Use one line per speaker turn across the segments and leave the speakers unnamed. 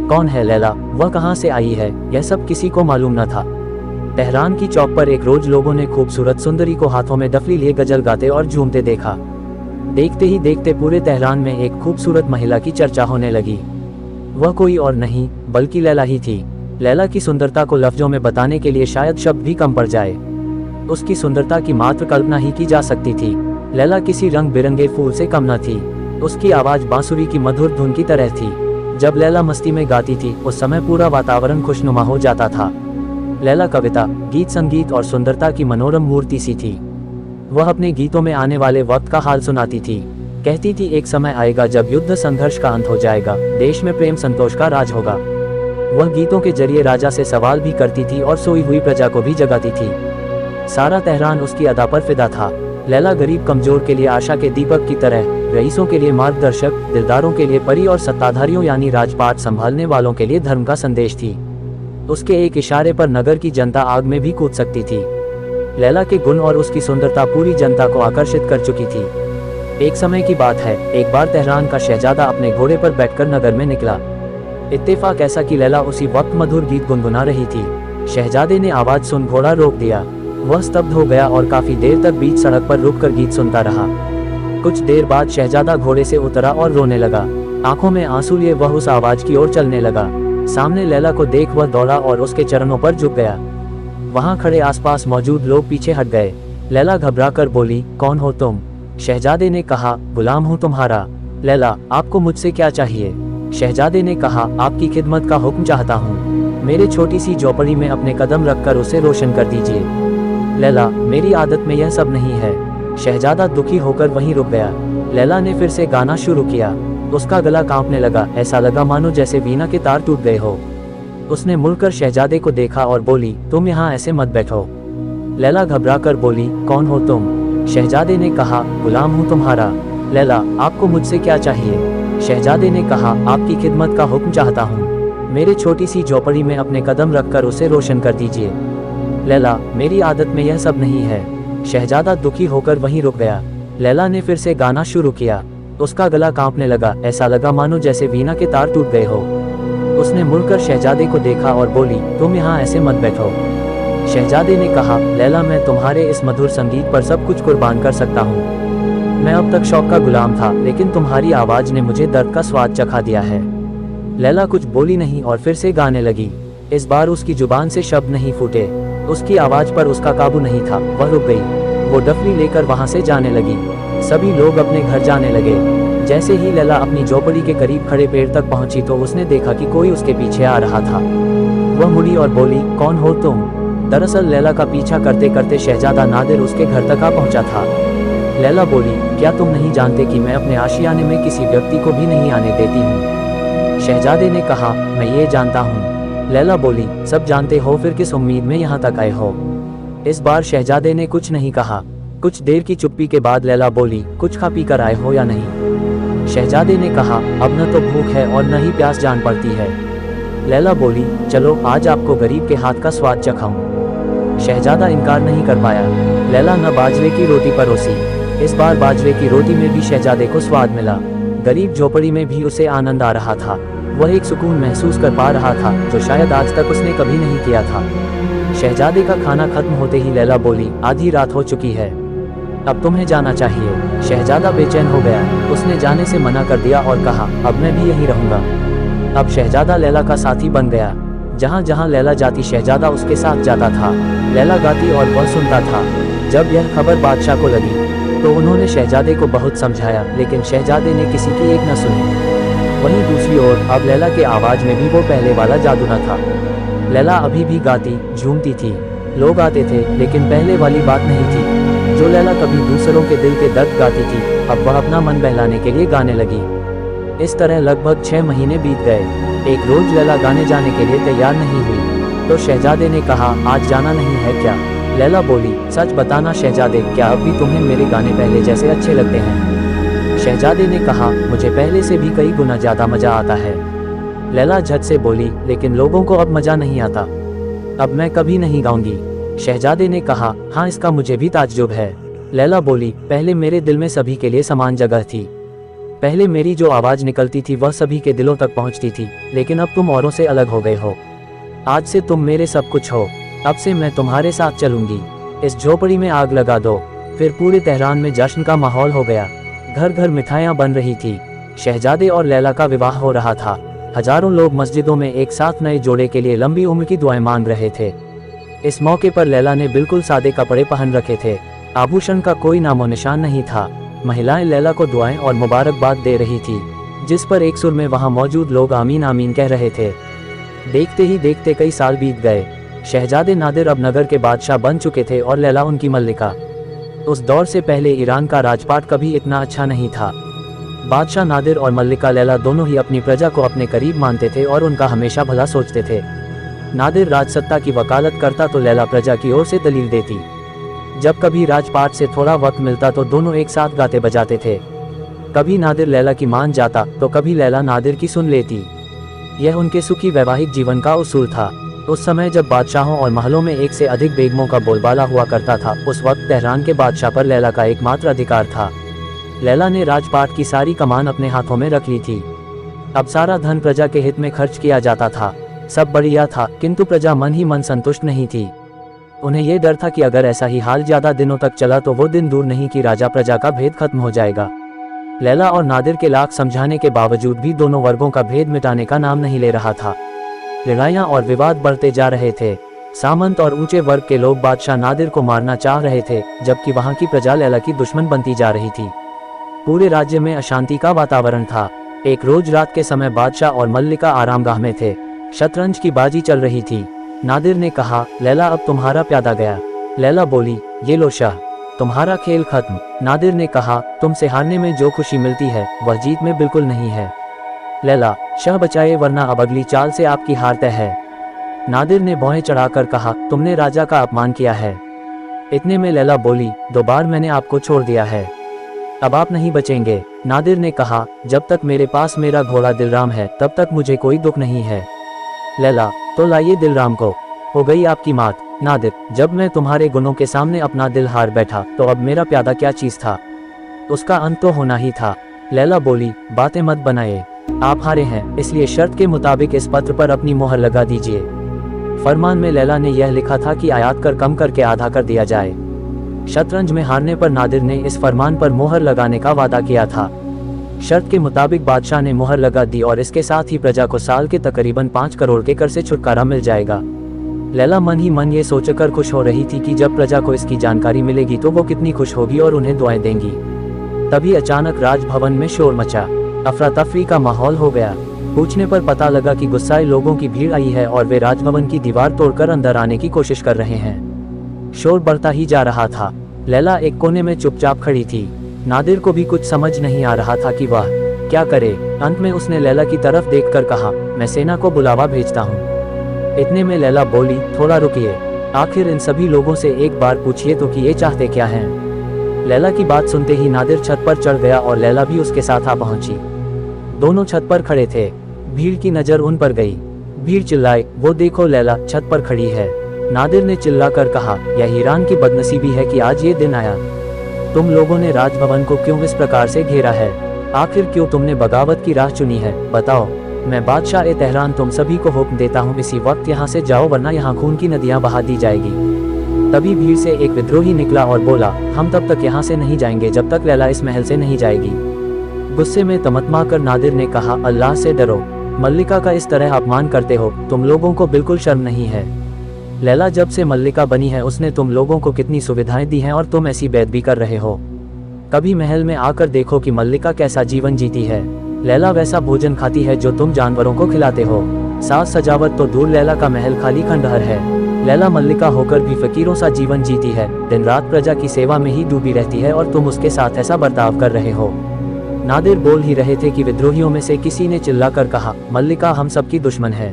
कौन है लैला, वह कहाँ से आई है, यह सब किसी को मालूम न था। तेहरान की चौक पर एक रोज लोगों ने खूबसूरत सुंदरी को हाथों में डफली लिए गजल गाते और झूमते देखा। देखते ही देखते पूरे तेहरान में एक खूबसूरत महिला की चर्चा होने लगी। वह कोई और नहीं बल्कि लैला ही थी। लैला की सुंदरता को लफ्जों में बताने के लिए शायद शब्द भी कम पड़ जाए। उसकी सुंदरता की मात्र कल्पना ही की जा सकती थी। लैला किसी रंग बिरंगे फूल से कम न थी। उसकी आवाज बांसुरी की मधुर धुन की तरह थी। जब लैला मस्ती में गाती थी उस समय पूरा वातावरण खुशनुमा हो जाता था। लैला कविता, गीत संगीत और सुंदरता की मनोरम मूर्ति सी थी। वह अपने गीतों में आने वाले वक्त का हाल सुनाती थी। कहती थी एक समय आएगा जब युद्ध संघर्ष का अंत हो जाएगा, देश में प्रेम संतोष का राज होगा। वह गीतों के जरिए राजा से सवाल भी करती थी और सोई हुई प्रजा को भी जगाती थी। सारा तेहरान उसकी अदा पर फिदा था। लैला गरीब कमजोर के लिए आशा के दीपक की तरह, रईसों के लिए मार्गदर्शक, दिलदारों के लिए परी और सत्ताधारियों यानी राजपाट संभालने वालों के लिए धर्म का संदेश थी। उसके एक इशारे पर नगर की जनता आग में भी कूद सकती थी। लैला के गुण और उसकी सुंदरता पूरी जनता को आकर्षित कर चुकी थी। एक समय की बात है, एक बार तेहरान का शहजादा अपने घोड़े पर बैठकर नगर में निकला। इत्तेफाक ऐसा कि लैला उसी वक्त मधुर गीत गुनगुना रही थी। शहजादे ने आवाज सुन घोड़ा रोक दिया। वह स्तब्ध हो गया और काफी देर तक बीच सड़क पर रुककर गीत सुनता रहा। कुछ देर बाद शहजादा घोड़े से उतरा और रोने लगा। आंखों में आंसू लिए वह उस आवाज की ओर चलने लगा। सामने लैला को देख वह दौड़ा और उसके चरणों पर झुक गया। वहां खड़े आसपास मौजूद लोग पीछे हट गए। लैला घबराकर बोली, कौन हो तुम? शहजादे ने कहा, गुलाम हूँ तुम्हारा। लैला, आपको मुझसे क्या चाहिए? शहजादे ने कहा, आपकी खिदमत का हुक्म चाहता हूँ। मेरे छोटी सी झोपड़ी में अपने कदम रखकर उसे रोशन कर दीजिए। लैला, मेरी आदत में यह सब नहीं है। शहजादा दुखी होकर वहीं रुक गया। लैला ने फिर से गाना शुरू किया। उसका गला कांपने लगा, ऐसा लगा मानो जैसे वीणा के तार टूट गए हो। उसने मुड़कर शहजादे को देखा और बोली, तुम यहाँ ऐसे मत बैठो। लैला घबराकर बोली, कौन हो तुम? शहजादे ने कहा, गुलाम हूँ तुम्हारा। लैला, आपको मुझसे क्या चाहिए? शहजादे ने कहा, आपकी खिदमत का हुक्म चाहता हूँ। मेरे छोटी सी झोपड़ी में अपने कदम रखकर उसे रोशन कर दीजिए। लैला, मेरी आदत में यह सब नहीं है। शहजादा दुखी होकर वहीं रुक गया। लैला ने फिर से गाना शुरू किया। उसका गला कांपने लगा, ऐसा लगा मानो जैसे वीणा के तार टूट गए हो। उसने मुड़कर शहजादे को देखा और बोली, तुम यहाँ ऐसे मत बैठो। शहजादे ने कहा, लैला, मैं तुम्हारे इस मधुर संगीत पर सब कुछ कुर्बान कर सकता हूँ। मैं अब तक शौक का गुलाम था, लेकिन तुम्हारी आवाज ने मुझे दर्द का स्वाद चखा दिया है। लैला कुछ बोली नहीं और फिर से गाने लगी। इस बार उसकी जुबान से शब्द नहीं फूटे। उसकी आवाज पर उसका काबू नहीं था। वह रुक गई। वो डफली लेकर वहां से जाने लगी। सभी लोग अपने घर जाने लगे। जैसे ही लैला अपनी झोपड़ी के करीब खड़े पेड़ तक पहुंची तो उसने देखा कि कोई उसके पीछे आ रहा था। वह मुड़ी और बोली, कौन हो तुम? दरअसल लैला का पीछा करते करते शहजादा नादिर उसके घर तक आ पहुंचा था। लैला बोली, क्या तुम नहीं जानते कि मैं अपने आशियाने में किसी व्यक्ति को भी नहीं आने देती हूँ? शहजादे ने कहा, मैं ये जानता हूँ। लैला बोली, सब जानते हो फिर किस उम्मीद में यहाँ तक आए हो? इस बार शहजादे ने कुछ नहीं कहा। कुछ देर की चुप्पी के बाद लैला बोली, कुछ खा पी कर आए हो या नहीं? शहजादे ने कहा, अब न तो भूख है और न ही प्यास जान पड़ती है। लैला बोली, चलो आज आपको गरीब के हाथ का स्वाद चखाऊं। शहजादा इनकार नहीं कर पाया। लैला न बाजरे की रोटी परोसी। इस बार बाजरे की रोटी में भी शहजादे को स्वाद मिला। गरीब झोपड़ी में भी उसे आनंद आ रहा था। वह एक सुकून महसूस कर पा रहा था जो शायद आज तक उसने कभी नहीं किया था। शहजादे का खाना खत्म होते ही लैला बोली, आधी रात हो चुकी है, अब तुम्हें जाना चाहिए। शहजादा बेचैन हो गया। उसने जाने से मना कर दिया और कहा, अब मैं भी यहीं रहूंगा। अब शहजादा लैला का साथी बन गया। जहाँ जहाँ लैला जाती शहजादा उसके साथ जाता था। लैला गाती और वह सुनता था। जब यह खबर बादशाह को लगी तो उन्होंने शहजादे को बहुत समझाया, लेकिन शहजादे ने किसी की एक न सुनी। वहीं दूसरी ओर अब लैला के आवाज में भी वो पहले वाला जादू न था। लैला अभी भी गाती झूमती थी। लोग आते थे, लेकिन पहले वाली बात नहीं थी। जो लैला कभी दूसरों के दिल के दर्द गाती थी, अब वह अपना मन बहलाने के लिए गाने लगी। इस तरह लगभग 6 महीने बीत गए। एक रोज लैला गाने जाने के लिए तैयार नहीं हुई तो शहजादे ने कहा, आज जाना नहीं है क्या? लैला बोली, सच बताना शहजादे, क्या अब भी तुम्हें मेरे गाने पहले जैसे अच्छे लगते हैं? शहजादे ने कहा, मुझे पहले से भी कई गुना ज्यादा मजा आता है। लैला झट से बोली, लेकिन लोगों को अब मजा नहीं आता। अब मैं कभी नहीं गाऊंगी। शहजादे ने कहा, हाँ, इसका मुझे भी ताज्जुब है। लैला बोली, पहले मेरे दिल में सभी के लिए समान जगह थी। पहले मेरी जो आवाज़ निकलती थी वह सभी के दिलों तक पहुंचती थी, लेकिन अब तुम औरों से अलग हो गए हो। आज से तुम मेरे सब कुछ हो। अब से मैं तुम्हारे साथ चलूंगी। इस झोपड़ी में आग लगा दो। फिर पूरे तेहरान में जश्न का माहौल हो गया। घर घर मिठाइयाँ बन रही थी। शहजादे और लैला का विवाह हो रहा था। हजारों लोग मस्जिदों में एक साथ नए जोड़े के लिए लंबी उम्र की दुआएं मांग रहे थे। इस मौके पर लैला ने बिल्कुल सादे कपड़े पहन रखे थे। आभूषण का कोई नामो निशान नहीं था। महिलाएं लैला को दुआएं और मुबारकबाद दे रही थी, जिस पर एक सुर में वहां मौजूद लोग आमीन आमीन कह रहे थे। देखते ही देखते कई साल बीत गए। शहजादे नादिर अब नगर के बादशाह बन चुके थे और लैला उनकी मल्लिका। उस दौर से पहले ईरान का राजपाट कभी इतना अच्छा नहीं था। बादशाह नादिर और मल्लिका लैला दोनों ही अपनी प्रजा को अपने करीब मानते थे और उनका हमेशा भला सोचते थे। नादिर राजसत्ता की वकालत करता तो लैला प्रजा की ओर से दलील देती। जब कभी राजपाट से थोड़ा वक्त मिलता तो दोनों एक साथ गाते बजाते थे। कभी नादिर लैला की मान जाता तो कभी लैला नादिर की सुन लेती। यह उनके सुखी वैवाहिक जीवन का उसूल था। उस समय जब बादशाहों और महलों में एक से अधिक बेगमों का बोलबाला हुआ करता था, उस वक्त तेहरान के बादशाह पर लैला का एकमात्र अधिकार था। लैला ने राजपाट की सारी कमान अपने हाथों में रख ली थी। अब सारा धन प्रजा के हित में खर्च किया जाता था। सब बढ़िया था, किंतु प्रजा मन ही मन संतुष्ट नहीं थी। उन्हें यह डर था कि अगर ऐसा ही हाल ज्यादा दिनों तक चला तो वो दिन दूर नहीं कि राजा प्रजा का भेद खत्म हो जाएगा। लैला और नादिर के लाख समझाने के बावजूद भी दोनों वर्गों का भेद मिटाने का नाम नहीं ले रहा था। लड़ाइयाँ और विवाद बढ़ते जा रहे थे। सामंत और ऊंचे वर्ग के लोग बादशाह नादिर को मारना चाह रहे थे, जबकि वहां की प्रजा लैला की दुश्मन बनती जा रही थी। पूरे राज्य में अशांति का वातावरण था। एक रोज रात के समय बादशाह और मल्लिका आरामगाह में थे। शतरंज की बाजी चल रही थी। नादिर ने कहा, लैला अब तुम्हारा प्यादा गया। लैला बोली, ये लो शाह, तुम्हारा खेल खत्म। नादिर ने कहा, तुमसे हारने में जो खुशी मिलती है वह जीत में बिल्कुल नहीं है। लैला, शाह बचाए वरना अब अगली चाल से आपकी हार तय है। नादिर ने भौहें चढ़ाकर कहा, तुमने राजा का अपमान किया है। इतने में लैला बोली, 2 बार मैंने आपको छोड़ दिया है, अब आप नहीं बचेंगे। नादिर ने कहा, जब तक मेरे पास मेरा घोड़ा दिलराम है तब तक मुझे कोई दुख नहीं है। लैला, तो लाइए दिलराम को। हो गई आपकी मात। नादिर, जब मैं तुम्हारे गुणों के सामने अपना दिल हार बैठा तो अब मेरा प्यादा क्या चीज था, उसका अंत तो होना ही था। लैला बोली, बातें मत बनाए, आप हारे हैं, इसलिए शर्त के मुताबिक इस पत्र पर अपनी मोहर लगा दीजिए। फरमान में लैला ने यह लिखा था कि आयात कर कम करके आधा कर दिया जाए। शतरंज में हारने पर नादिर ने इस फरमान पर मोहर लगाने का वादा किया था। शर्त के मुताबिक बादशाह ने मोहर लगा दी और इसके साथ ही प्रजा को साल के तकरीबन 5 करोड़ के कर से छुटकारा मिल जाएगा। लैला मन ही मन ये सोचकर खुश हो रही थी कि जब प्रजा को इसकी जानकारी मिलेगी तो वो कितनी खुश होगी और उन्हें दुआएं देंगी। तभी अचानक राजभवन में शोर मचा। अफरा तफरी का माहौल हो गया। पूछने पर पता लगा कि गुस्साए लोगों की भीड़ आई है और वे राजभवन की दीवार तोड़कर अंदर आने की कोशिश कर रहे हैं। शोर बढ़ता ही जा रहा था। लैला एक कोने में चुपचाप खड़ी थी। नादिर को भी कुछ समझ नहीं आ रहा था कि वह क्या करे। अंत में उसने लैला की तरफ देखकर कहा, मैं सेना को बुलावा भेजता हूँ। इतने में लैला बोली, थोड़ा रुकिए, आखिर इन सभी लोगों से एक बार पूछिए तो कि ये चाहते क्या हैं। लैला की बात सुनते ही नादिर छत पर चढ़ गया और लैला भी उसके साथ आ पहुंची। दोनों छत पर खड़े थे। भीड़ की नजर उन पर गई। भीड़ चिल्लाए, वो देखो लैला छत पर खड़ी है। नादिर ने चिल्लाकर कहा, यह ईरान की बदनसीबी है कि आज ये दिन आया। तुम लोगों ने राजभवन को क्यों इस प्रकार से घेरा है? आखिर क्यों तुमने बगावत की राह चुनी है? बताओ। मैं बादशाह ए तेहरान तुम सभी को हुक्म देता हूँ, इसी वक्त यहाँ से जाओ वरना यहाँ खून की नदियाँ बहा दी जाएगी। तभी भीड़ से एक विद्रोही निकला और बोला, हम तब तक यहाँ से नहीं जाएंगे जब तक लैला इस महल से नहीं जाएगी। गुस्से में तमतमा कर नादिर ने कहा, अल्लाह से डरो, मल्लिका का इस तरह अपमान करते हो, तुम लोगों को बिल्कुल शर्म नहीं है। लैला जब से मल्लिका बनी है उसने तुम लोगों को कितनी सुविधाएं दी हैं और तुम ऐसी बेदबी कर रहे हो। कभी महल में आकर देखो कि मल्लिका कैसा जीवन जीती है। लैला वैसा भोजन खाती है जो तुम जानवरों को खिलाते हो। साज सजावट तो दूर, लैला का महल खाली खंडहर है। लैला मल्लिका होकर भी फकीरों सा जीवन जीती है, दिन रात प्रजा की सेवा में ही डूबी रहती है और तुम उसके साथ ऐसा बर्ताव कर रहे हो। नादिर बोल ही रहे थे कि विद्रोहियों में से किसी ने चिल्लाकर कहा, मल्लिका हम सबकी दुश्मन है,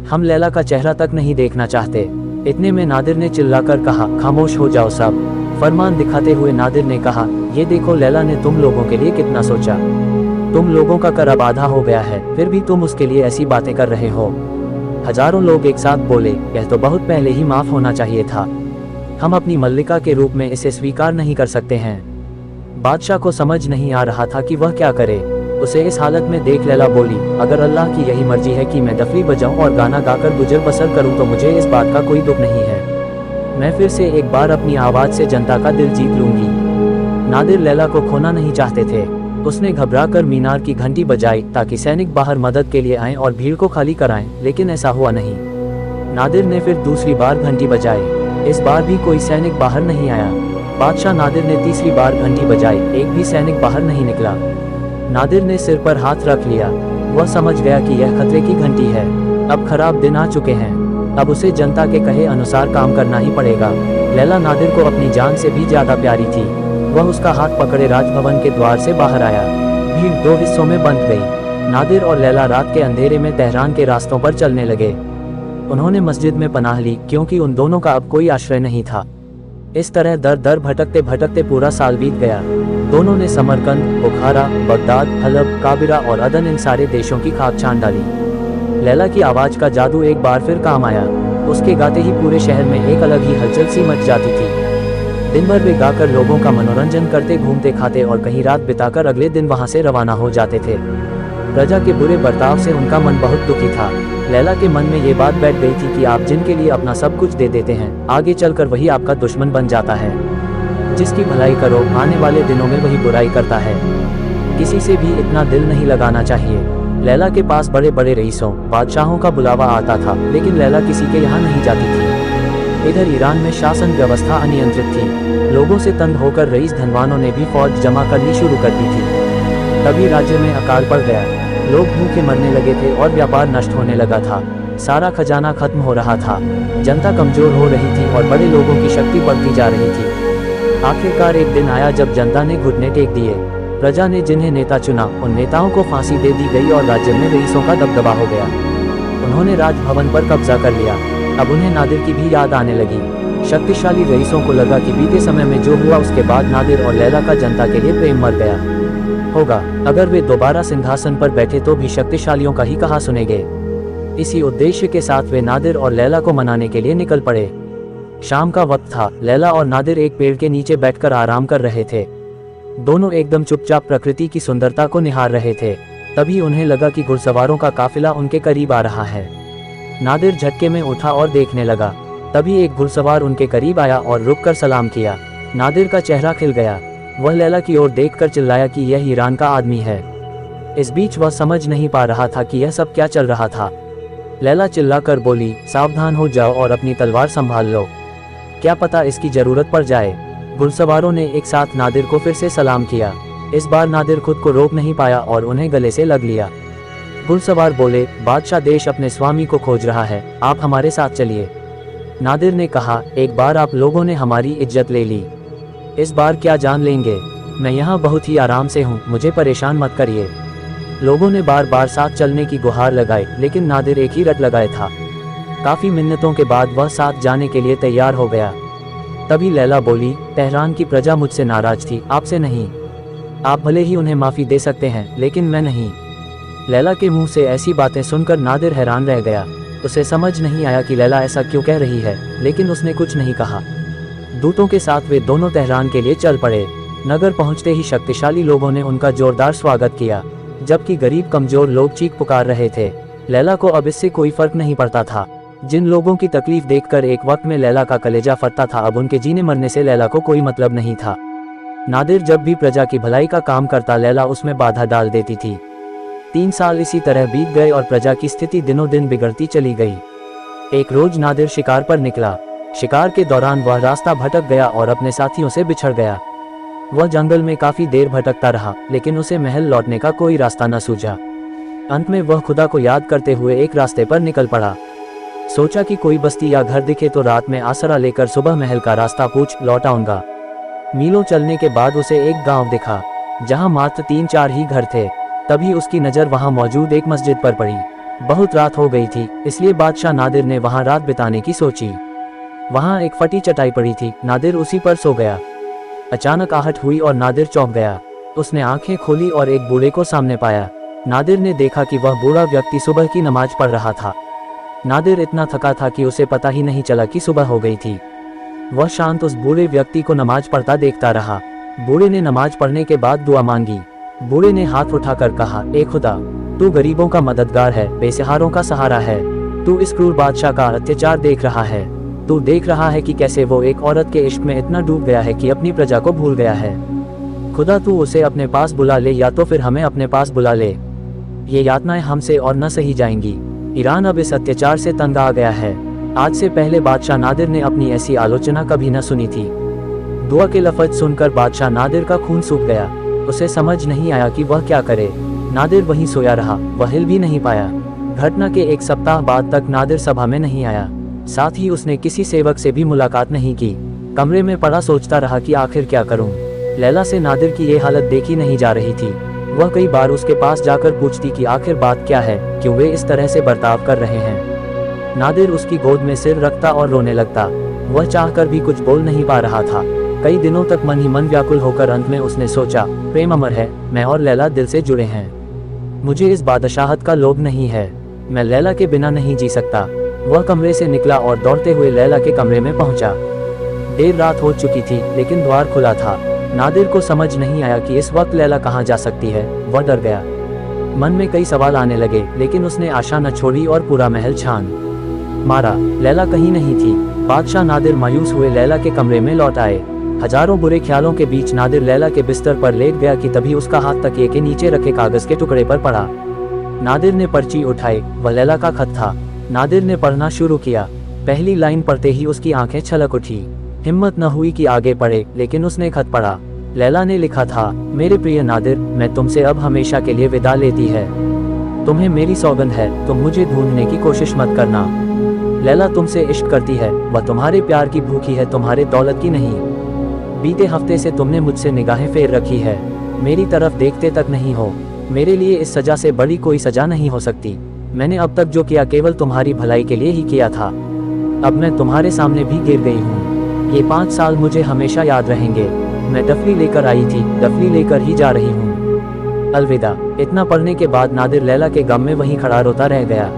हम लैला का चेहरा तक नहीं देखना चाहते। इतने में नादिर ने चिल्लाकर कहा, खामोश हो जाओ सब। फरमान दिखाते हुए नादिर ने कहा, ये देखो लैला ने तुम लोगों के लिए कितना सोचा। तुम लोगों का कर अब आधा हो गया है, फिर भी तुम उसके लिए ऐसी बातें कर रहे हो। हजारों लोग एक साथ बोले, यह तो बहुत पहले ही माफ होना चाहिए था। हम अपनी मल्लिका के रूप में इसे स्वीकार नहीं कर सकते हैं। बादशाह को समझ नहीं आ रहा था कि वह क्या करे। उसे इस हालत में देख लैला बोली, अगर अल्लाह की यही मर्जी है कि मैं दफली बजाऊं और गाना गाकर गुजर बसर करूं तो मुझे इस बात का कोई दुख नहीं है। मैं फिर से एक बार अपनी आवाज़ से जनता का दिल जीत लूंगी। नादिर लैला को खोना नहीं चाहते थे। उसने घबराकर मीनार की घंटी बजाई ताकि सैनिक बाहर मदद के लिए आएं और भीड़ को खाली कराएं, लेकिन ऐसा हुआ नहीं। नादिर ने फिर दूसरी बार घंटी बजाई। इस बार भी कोई सैनिक बाहर नहीं आया। बादशाह नादिर ने तीसरी बार घंटी बजाई, एक भी सैनिक बाहर नहीं निकला। नादिर ने सिर पर हाथ रख लिया। वह समझ गया कि यह खतरे की घंटी है। अब खराब दिन आ चुके हैं। अब उसे जनता के कहे अनुसार काम करना ही पड़ेगा। लैला नादिर को अपनी जान से भी ज्यादा प्यारी थी। वह उसका हाथ पकड़े राजभवन के द्वार से बाहर आया। भीड़ दो हिस्सों में बंट गई। नादिर और लैला रात के अंधेरे में तेहरान के रास्तों पर चलने लगे। उन्होंने मस्जिद में पनाह ली क्योंकि उन दोनों का अब कोई आश्रय नहीं था। इस तरह दर दर भटकते भटकते पूरा साल बीत गया। दोनों ने समरकंद, बुखारा, बगदाद, हलब, काबिरा और अदन इन सारे देशों की खाक छान डाली। लैला की आवाज का जादू एक बार फिर काम आया। उसके गाते ही पूरे शहर में एक अलग ही हलचल सी मच जाती थी। दिन भर वे गाकर लोगों का मनोरंजन करते, घूमते खाते और कहीं रात बिताकर अगले दिन वहां से रवाना हो जाते थे। प्रजा के बुरे बर्ताव से उनका मन बहुत दुखी था। लैला के मन में ये बात बैठ गई थी कि आप जिनके लिए अपना सब कुछ दे देते हैं, आगे चलकर वही आपका दुश्मन बन जाता है। जिसकी भलाई करो, आने वाले दिनों में वही बुराई करता है। किसी से भी इतना दिल नहीं लगाना चाहिए। लैला के पास बड़े बड़े रईसों, बादशाहों का बुलावा आता था, लेकिन लैला किसी के यहाँ नहीं जाती थी। इधर ईरान में शासन व्यवस्था अनियंत्रित थी। लोगों से तंग होकर रईस धनवानों ने भी फौज जमा करनी शुरू कर दी थी। तभी राज्य में अकाल पड़ गया। लोग भूखे मरने लगे थे और व्यापार नष्ट होने लगा था। सारा खजाना खत्म हो रहा था। जनता कमजोर हो रही थी और बड़े लोगों की शक्ति बढ़ती जा रही थी। आखिरकार एक दिन आया जब जनता ने घुटने टेक दिए। प्रजा ने जिन्हें नेता चुना, उन नेताओं को फांसी दे दी गई और राज्य में रईसों का दबदबा हो गया। उन्होंने राजभवन पर कब्जा कर लिया। अब उन्हें नादिर की भी याद आने लगी। शक्तिशाली रईसों को लगा कि बीते समय में जो हुआ उसके बाद नादिर और लैला का जनता के लिए प्रेम मर गया होगा। अगर वे दोबारा सिंहासन पर बैठे तो भी शक्तिशालियों का ही कहा सुनेंगे। इसी उद्देश्य के साथ वे नादिर और लैला को मनाने के लिए निकल पड़े। शाम का वक्त था। लैला और नादिर एक पेड़ के नीचे बैठकर आराम कर रहे थे। दोनों एकदम चुपचाप प्रकृति की सुंदरता को निहार रहे थे। तभी उन्हें लगा कि घुड़सवारों का काफिला उनके करीब आ रहा है। नादिर झटके में उठा और देखने लगा। तभी एक घुड़सवार उनके करीब आया और रुककर सलाम किया। नादिर का चेहरा खिल गया। वह लैला की ओर देखकर चिल्लाया कि यह ईरान का आदमी है। इस बीच वह समझ नहीं पा रहा था कि यह सब क्या चल रहा था। लैला चिल्लाकर बोली, सावधान हो जाओ और अपनी तलवार संभाल लो, क्या पता इसकी जरूरत पड़ जाए। घुड़सवारों ने एक साथ नादिर को फिर से सलाम किया। इस बार नादिर खुद को रोक नहीं पाया और उन्हें गले से लग लिया। घुड़सवार बोले, बादशाह देश अपने स्वामी को खोज रहा है, आप हमारे साथ चलिए। नादिर ने कहा, एक बार आप लोगों ने हमारी इज्जत ले ली, इस बार क्या जान लेंगे। मैं यहाँ बहुत ही आराम से हूँ, मुझे परेशान मत करिए। लोगों ने बार बार साथ चलने की गुहार लगाई, लेकिन नादिर एक ही रट लगाए था। काफी मिन्नतों के बाद वह साथ जाने के लिए तैयार हो गया। तभी लैला बोली, तेहरान की प्रजा मुझसे नाराज थी, आपसे नहीं। आप भले ही उन्हें माफी दे सकते हैं, लेकिन मैं नहीं। लैला के मुंह से ऐसी बातें सुनकर नादिर हैरान रह गया। उसे समझ नहीं आया कि लैला ऐसा क्यों कह रही है, लेकिन उसने कुछ नहीं कहा। दूतों के साथ वे दोनों तेहरान के लिए चल पड़े। नगर पहुंचते ही शक्तिशाली लोगों ने उनका जोरदार स्वागत किया, जबकि गरीब कमजोर लोग चीख पुकार रहे थे। लैला को अब इससे कोई फर्क नहीं पड़ता था। जिन लोगों की तकलीफ देखकर एक वक्त में लैला का कलेजा फटता था, अब उनके जीने मरने से लैला को कोई मतलब नहीं था। नादिर जब भी प्रजा की भलाई का काम करता, लैला उसमें बाधा डाल देती थी। 3 साल इसी तरह बीत गए और प्रजा की स्थिति दिनों दिन बिगड़ती चली गई। एक रोज नादिर शिकार पर निकला। शिकार के दौरान वह रास्ता भटक गया और अपने साथियों से बिछड़ गया। वह जंगल में काफी देर भटकता रहा, लेकिन उसे महल लौटने का कोई रास्ता न सूझा। अंत में वह खुदा को याद करते हुए एक रास्ते पर निकल पड़ा। सोचा कि कोई बस्ती या घर दिखे तो रात में आसरा लेकर सुबह महल का रास्ता पूछ लौटाऊंगा। मीलों चलने के बाद उसे एक गांव दिखा, जहां मात्र 3-4 ही घर थे। तभी उसकी नज़र वहां मौजूद एक मस्जिद पर पड़ी। बहुत रात हो गई थी, इसलिए बादशाह नादिर ने वहां रात बिताने की सोची। वहां एक फटी चटाई पड़ी थी, नादिर उसी पर सो गया। अचानक आहट हुई और नादिर चौंक गया। उसने आंखें खोली और एक बूढ़े को सामने पाया। नादिर ने देखा कि वह बूढ़ा व्यक्ति सुबह की नमाज पढ़ रहा था। नादिर इतना थका था कि उसे पता ही नहीं चला कि सुबह हो गई थी। वह शांत उस बूढ़े व्यक्ति को नमाज पढ़ता देखता रहा। बूढ़े ने नमाज पढ़ने के बाद दुआ मांगी। बूढ़े ने हाथ उठाकर कहा, ए खुदा, तू गरीबों का मददगार है, बेसहारों का सहारा है। तू इस क्रूर बादशाह का अत्याचार देख रहा है। तू देख रहा है कि कैसे वो एक औरत के इश्क में इतना डूब गया है कि अपनी प्रजा को भूल गया है। खुदा, तू उसे अपने पास बुला ले, या तो फिर हमें अपने पास बुला ले। ये यातनाएं हमसे और न सही जाएंगी। ईरान अब इस अत्याचार से तंग आ गया है। आज से पहले बादशाह नादिर ने अपनी ऐसी आलोचना कभी न सुनी थी। दुआ के लफ्ज सुनकर बादशाह नादिर का खून सूख गया। उसे समझ नहीं आया कि वह क्या करे। नादिर वहीं सोया रहा, वह हिल भी नहीं पाया। घटना के एक सप्ताह बाद तक नादिर सभा में नहीं आया। साथ ही उसने किसी सेवक से भी मुलाकात नहीं की। कमरे में पड़ा सोचता रहा कि आखिर क्या करूं। लैला से नादिर की ये हालत देखी नहीं जा रही थी। वह कई बार उसके पास जाकर पूछती कि आखिर बात क्या है, क्यों वे इस तरह से बर्ताव कर रहे हैं। नादिर उसकी गोद में सिर रखता और रोने लगता। वह चाहकर भी कुछ बोल नहीं पा रहा था। कई दिनों तक मन ही मन व्याकुल होकर अंत में उसने सोचा, प्रेम अमर है, मैं और लैला दिल से जुड़े हैं। मुझे इस बादशाहत का लोभ नहीं है। मैं लैला के बिना नहीं जी सकता। वह कमरे से निकला और दौड़ते हुए लैला के कमरे में पहुंचा। देर रात हो चुकी थी, लेकिन द्वार खुला था। नादिर को समझ नहीं आया कि इस वक्त लैला कहाँ जा सकती है। वह डर गया। मन में कई सवाल आने लगे, लेकिन उसने आशा न छोड़ी और पूरा महल छान मारा। लैला कहीं नहीं थी। बादशाह नादिर मायूस हुए लैला के कमरे में लौट आए। हजारों बुरे ख्यालों के बीच नादिर लैला के बिस्तर पर लेट गया कि तभी उसका हाथ तकिए के नीचे रखे कागज के टुकड़े पर पड़ा। नादिर ने पर्ची उठाई। वह लैला का खत था। नादिर ने पढ़ना शुरू किया। पहली लाइन पढ़ते ही उसकी आंखें छलक उठी। हिम्मत न हुई कि आगे पढ़े, लेकिन उसने खत पढ़ा। लैला ने लिखा था, मेरे प्रिय नादिर, मैं तुमसे अब हमेशा के लिए विदा लेती है। तुम्हें मेरी सौगंध है, तुम मुझे ढूंढने की कोशिश मत करना। लैला तुमसे इश्क करती है। वह तुम्हारे प्यार की भूखी है, तुम्हारे दौलत की नहीं। बीते हफ्ते से तुमने मुझसे निगाहें फेर रखी है। मेरी तरफ देखते तक नहीं हो। मेरे लिए इस सजा से बड़ी कोई सजा नहीं हो सकती। मैंने अब तक जो किया केवल तुम्हारी भलाई के लिए ही किया था। अब मैं तुम्हारे सामने भी गिर गई हूँ। ये 5 साल मुझे हमेशा याद रहेंगे। मैं डफली लेकर आई थी, डफली लेकर ही जा रही हूँ। अलविदा। इतना पढ़ने के बाद नादिर लैला के गम में वहीं खड़ा रोता रह गया।